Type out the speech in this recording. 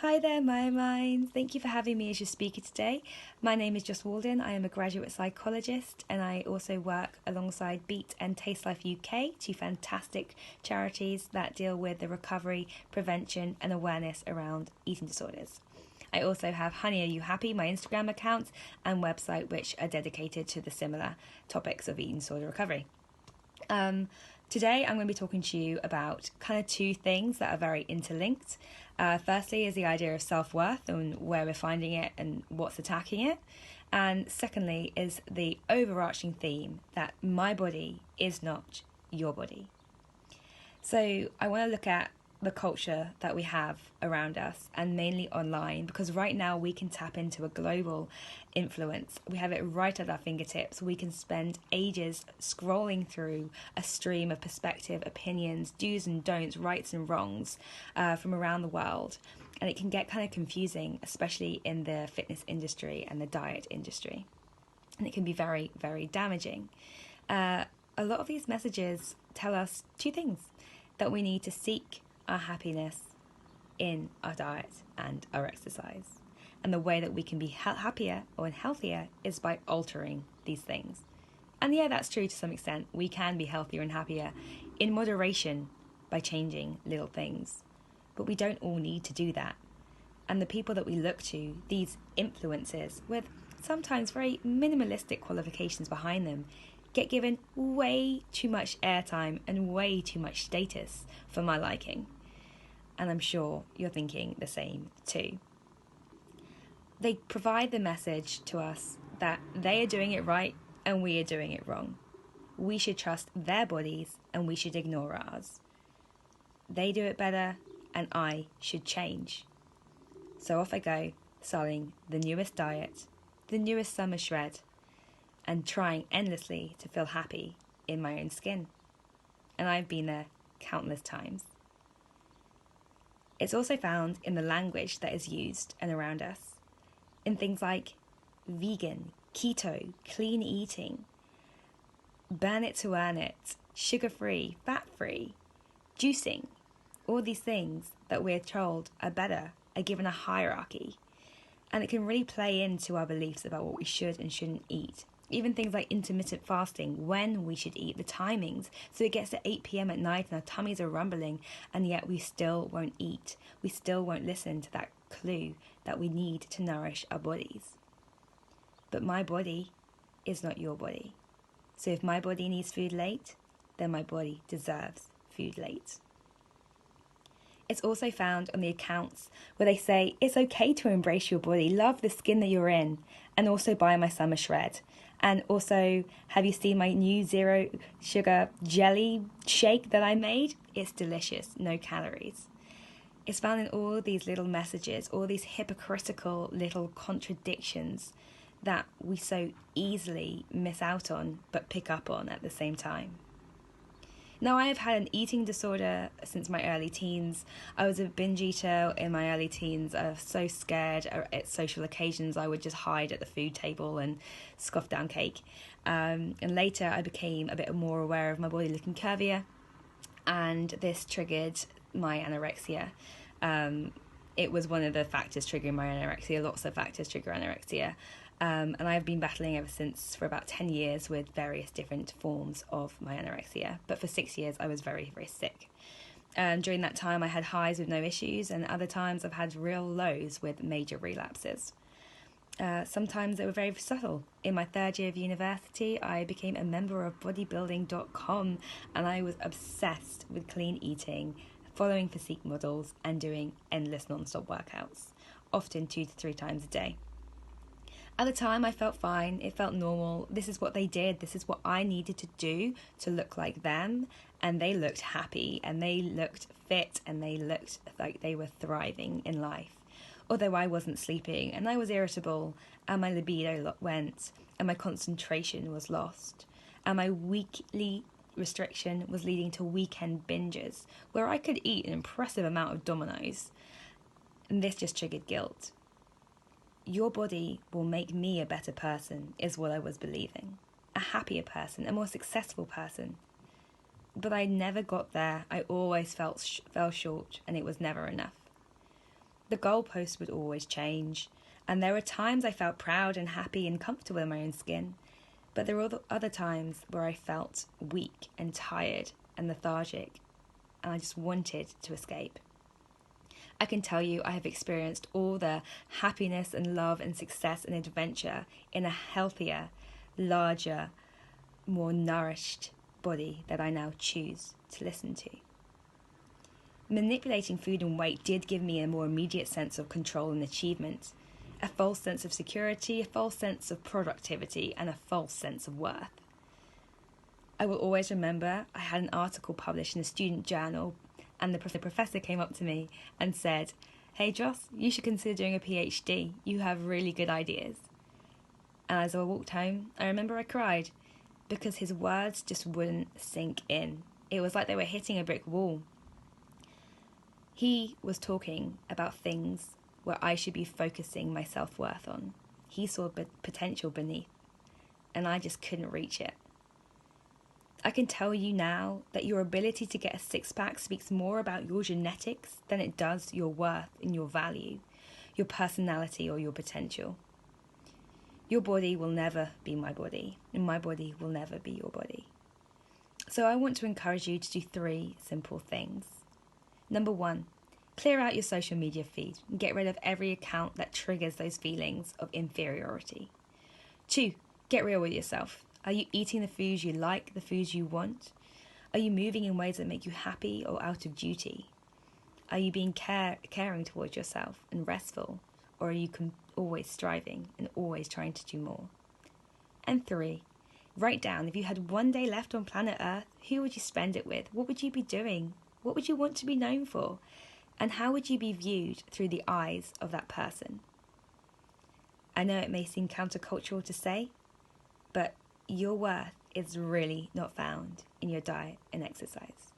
Hi there, my minds. Thank you for having me as your speaker today. My name is Joss Walden. I am a graduate psychologist and I also work alongside Beat and Taste Life UK, two fantastic charities that deal with the recovery, prevention, and awareness around eating disorders. I also have Honey Are You Happy, my Instagram account, and website, which are dedicated to the similar topics of eating disorder recovery. Today, I'm going to be talking to you about kind of two things that are very interlinked. Firstly is the idea of self-worth and where we're finding it and what's attacking it. And secondly is the overarching theme that my body is not your body. So I want to look at the culture that we have around us and mainly online, because right now we can tap into a global influence. We have it right at our fingertips. We can spend ages scrolling through a stream of perspective, opinions, do's and don'ts, rights and wrongs from around the world. And it can get kind of confusing, especially in the fitness industry and the diet industry. And it can be very, very damaging. A lot of these messages tell us two things: that we need to seek our happiness in our diet and our exercise. And the way that we can be happier or healthier is by altering these things. And yeah, that's true to some extent. We can be healthier and happier in moderation by changing little things. But we don't all need to do that. And the people that we look to, these influencers with sometimes very minimalistic qualifications behind them, get given way too much airtime and way too much status for my liking. And I'm sure you're thinking the same too. They provide the message to us that they are doing it right and we are doing it wrong. We should trust their bodies and we should ignore ours. They do it better and I should change. So off I go, selling the newest diet, the newest summer shred, and trying endlessly to feel happy in my own skin. And I've been there countless times. It's also found in the language that is used and around us, in things like vegan, keto, clean eating, burn it to earn it, sugar-free, fat-free, juicing. All these things that we're told are better are given a hierarchy, and it can really play into our beliefs about what we should and shouldn't eat. Even things like intermittent fasting, when we should eat, the timings. So it gets to 8 p.m. at night and our tummies are rumbling, and yet we still won't eat. We still won't listen to that clue that we need to nourish our bodies. But my body is not your body. So if my body needs food late, then my body deserves food late. It's also found on the accounts where they say it's okay to embrace your body, love the skin that you're in, and also buy my summer shred. And also, have you seen my new zero sugar jelly shake that I made? It's delicious, no calories. It's found in all these little messages, all these hypocritical little contradictions that we so easily miss out on but pick up on at the same time. Now, I have had an eating disorder since my early teens. I was a binge eater in my early teens. I was so scared at social occasions. I would just hide at the food table and scoff down cake. And later, I became a bit more aware of my body looking curvier, and this triggered my anorexia. It was one of the factors triggering my anorexia. Lots of factors trigger anorexia. And I've been battling ever since for about 10 years with various different forms of my anorexia. But for 6 years, I was very, very sick. And during that time, I had highs with no issues, and other times I've had real lows with major relapses. Sometimes they were very subtle. In my third year of university, I became a member of bodybuilding.com, and I was obsessed with clean eating, following physique models, and doing endless non-stop workouts, often 2 to 3 times a day. At the time, I felt fine. It felt normal. This is what they did. This is what I needed to do to look like them. And they looked happy and they looked fit and they looked like they were thriving in life. Although I wasn't sleeping and I was irritable and my libido went and my concentration was lost. And my weekly restriction was leading to weekend binges where I could eat an impressive amount of Dominoes. And this just triggered guilt. Your body will make me a better person, is what I was believing. A happier person, a more successful person. But I never got there. I always fell short, and it was never enough. The goalpost would always change, and there were times I felt proud and happy and comfortable in my own skin, but there were other times where I felt weak and tired and lethargic, and I just wanted to escape. I can tell you I have experienced all the happiness and love and success and adventure in a healthier, larger, more nourished body that I now choose to listen to. Manipulating food and weight did give me a more immediate sense of control and achievement, a false sense of security, a false sense of productivity, and a false sense of worth. I will always remember I had an article published in a student journal, and the professor came up to me and said, "Hey Joss, you should consider doing a PhD. You have really good ideas." And as I walked home, I remember I cried because his words just wouldn't sink in. It was like they were hitting a brick wall. He was talking about things where I should be focusing my self-worth on. He saw potential beneath, and I just couldn't reach it. I can tell you now that your ability to get a six-pack speaks more about your genetics than it does your worth and your value, your personality or your potential. Your body will never be my body, and my body will never be your body. So I want to encourage you to do 3 simple things. Number 1, clear out your social media feed and get rid of every account that triggers those feelings of inferiority. 2, get real with yourself. Are you eating the foods you like, the foods you want? Are you moving in ways that make you happy or out of duty? Are you being caring towards yourself and restful? Or are you always striving and always trying to do more? And 3, write down, if you had one day left on planet Earth, who would you spend it with? What would you be doing? What would you want to be known for? And how would you be viewed through the eyes of that person? I know it may seem countercultural to say, but your worth is really not found in your diet and exercise.